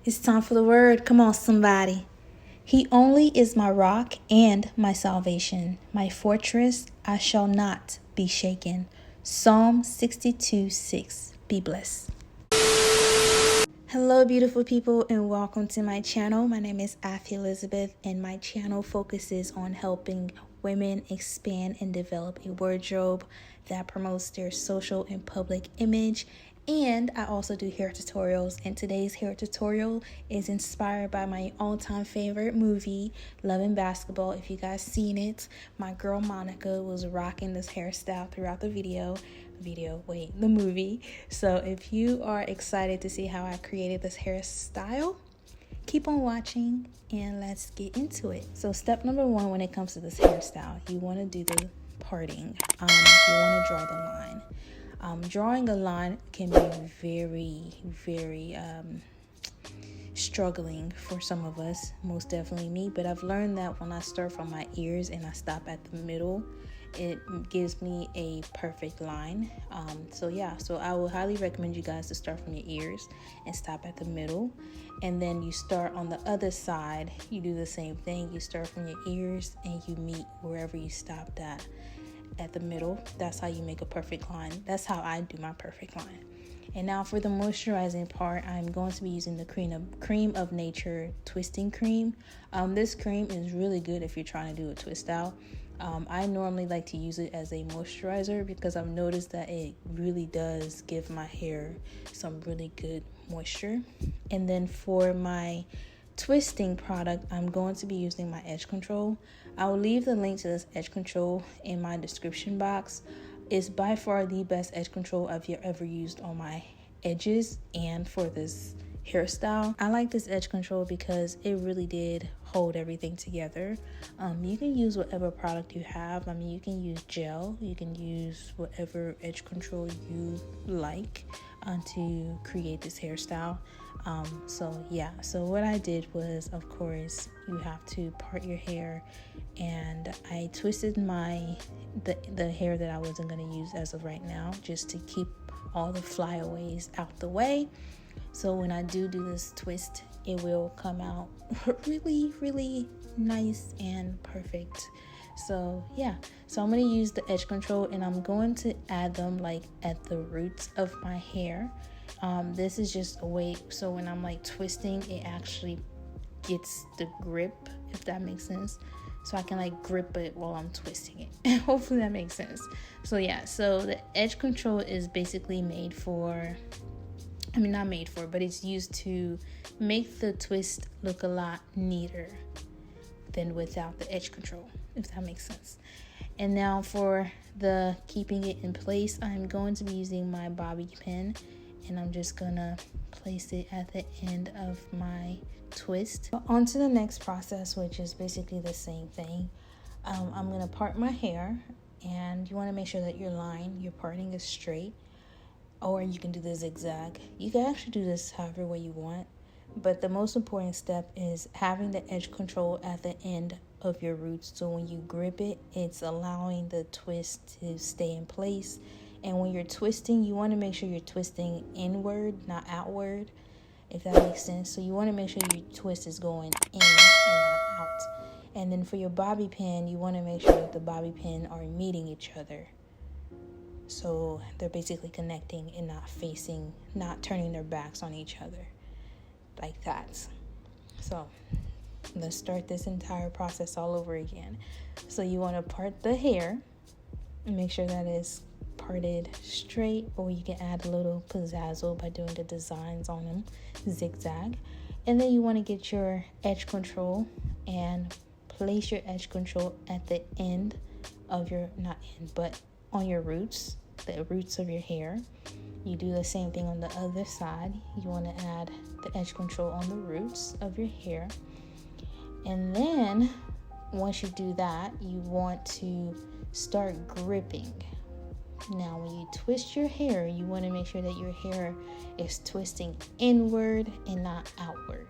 It's time for the word. Come on, somebody. He only is my rock and my salvation, my fortress. I shall not be shaken. Psalm 62:6. Be blessed. Hello, beautiful people, and welcome to my channel. My name is Afi Elizabeth, and my channel focuses on helping women expand and develop a wardrobe that promotes their social and public image. And I also do hair tutorials, and today's hair tutorial is inspired by my all-time favorite movie, Love and Basketball. If you guys seen it, my girl Monica was rocking this hairstyle throughout the the movie. So if you are excited to see how I created this hairstyle, keep on watching and let's get into it. So step number one, when it comes to this hairstyle, you want to do the parting. You want to draw the line. Drawing a line can be very struggling for some of us, most definitely me, but I've learned that when I start from my ears and I stop at the middle, it gives me a perfect line. So I will highly recommend you guys to start from your ears and stop at the middle, and then you start on the other side. You do the same thing. You start from your ears and you meet wherever you stopped at the middle. That's how you make a perfect line. That's how I do my perfect line. And now for the moisturizing part, I'm going to be using the Cream of Nature twisting cream. This cream is really good if you're trying to do a twist out. I normally like to use it as a moisturizer because I've noticed that it really does give my hair some really good moisture. And then for my twisting product, I'm going to be using my edge control. I will leave the link to this edge control in my description box. It's by far the best edge control I've ever used on my edges and for this hairstyle. I like this edge control because it really did hold everything together. You can use whatever product you have. I mean, you can use gel, you can use whatever edge control you like to create this hairstyle. So what I did was, of course, you have to part your hair, and I twisted the hair that I wasn't going to use as of right now, just to keep all the flyaways out the way. So when I do this twist, it will come out really nice and perfect. So I'm going to use the edge control, and I'm going to add them like at the roots of my hair. This is just a way so when I'm like twisting, it actually gets the grip, if that makes sense. So I can like grip it while I'm twisting it. Hopefully that makes sense. So the edge control is basically but it's used to make the twist look a lot neater than without the edge control, if that makes sense. And now for the keeping it in place, I'm going to be using my bobby pin, and I'm just gonna place it at the end of my twist. On to the next process, which is basically the same thing. I'm gonna part my hair, and you want to make sure that your parting is straight, or you can do the zigzag. You can actually do this however way you want, but the most important step is having the edge control at the end of your roots, so when you grip it, it's allowing the twist to stay in place. And when you're twisting, you want to make sure you're twisting inward, not outward, if that makes sense. So you want to make sure your twist is going in and not out. And then for your bobby pin, you want to make sure that the bobby pin are meeting each other. So they're basically connecting and not turning their backs on each other like that. So let's start this entire process all over again. So you want to part the hair and make sure that it's parted straight, or you can add a little pizzazzle by doing the designs on them, zigzag. And then you want to get your edge control and place your edge control at the end of on your roots, the roots of your hair. You do the same thing on the other side. You want to add the edge control on the roots of your hair. And then once you do that, you want to start gripping. Now, when you twist your hair, you want to make sure that your hair is twisting inward and not outward.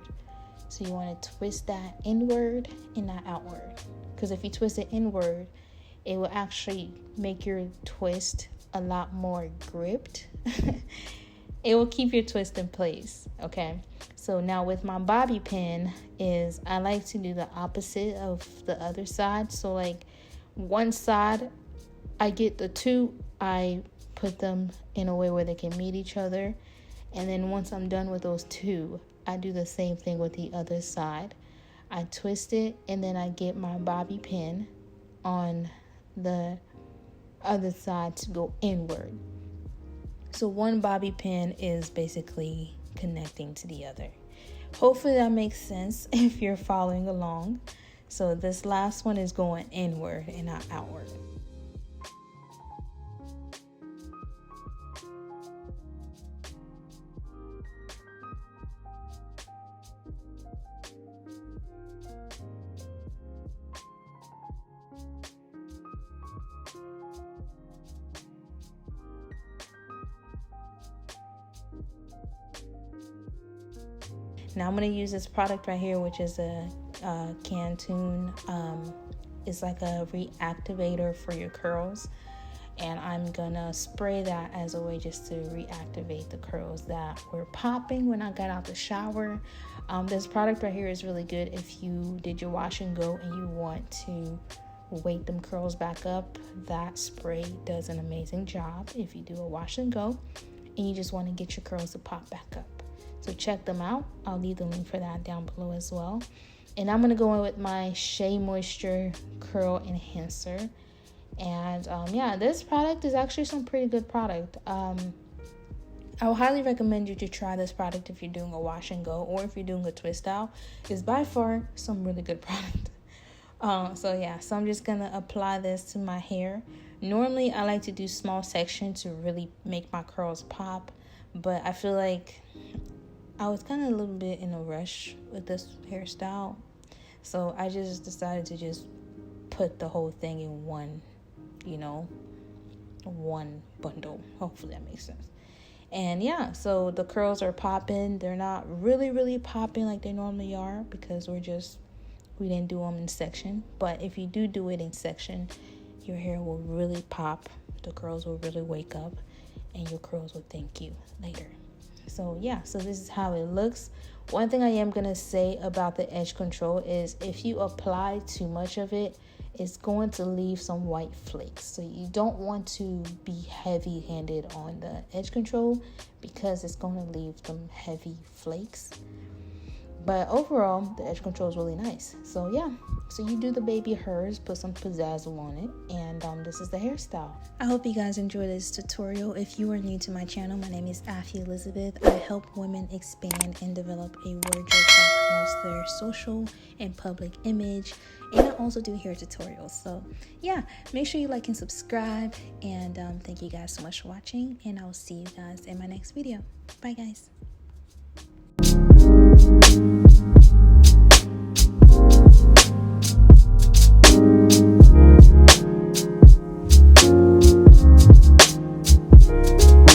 So you want to twist that inward and not outward. Because if you twist it inward, it will actually make your twist a lot more gripped it will keep your twist in place. Okay, so now with my bobby pin is I like to do the opposite of the other side. So like one side, I get the two, I put them in a way where they can meet each other, and then once I'm done with those two, I do the same thing with the other side. I twist it, and then I get my bobby pin on the other side to go inward. So one bobby pin is basically connecting to the other. Hopefully that makes sense if you're following along. So this last one is going inward and not outward. Now I'm going to use this product right here, which is a Cantoon. It's like a reactivator for your curls. And I'm going to spray that as a way just to reactivate the curls that were popping when I got out the shower. This product right here is really good if you did your wash and go and you want to wake them curls back up. That spray does an amazing job if you do a wash and go and you just want to get your curls to pop back up. So check them out. I'll leave the link for that down below as well. And I'm going to go in with my Shea Moisture Curl Enhancer. And yeah, this product is actually some pretty good product. I would highly recommend you to try this product if you're doing a wash and go or if you're doing a twist out. It's by far some really good product. So yeah, so I'm just going to apply this to my hair. Normally, I like to do small sections to really make my curls pop. But I feel like I was kind of a little bit in a rush with this hairstyle. So I just decided to just put the whole thing in one, one bundle. Hopefully that makes sense. And yeah, so the curls are popping. They're not really popping like they normally are because we didn't do them in section. But if you do it in section, your hair will really pop. The curls will really wake up and your curls will thank you later. So yeah, so this is how it looks. One thing I am going to say about the edge control is if you apply too much of it, it's going to leave some white flakes. So you don't want to be heavy-handed on the edge control because it's going to leave them heavy flakes. But overall, the edge control is really nice. So yeah, so you do the baby hers, put some pizzazzle on it, and this is the hairstyle. I hope you guys enjoyed this tutorial. If you are new to my channel, my name is Afi Elizabeth. I help women expand and develop a wardrobe that promotes their social and public image, and I also do hair tutorials. So yeah, make sure you like and subscribe, and thank you guys so much for watching, and I will see you guys in my next video. Bye guys.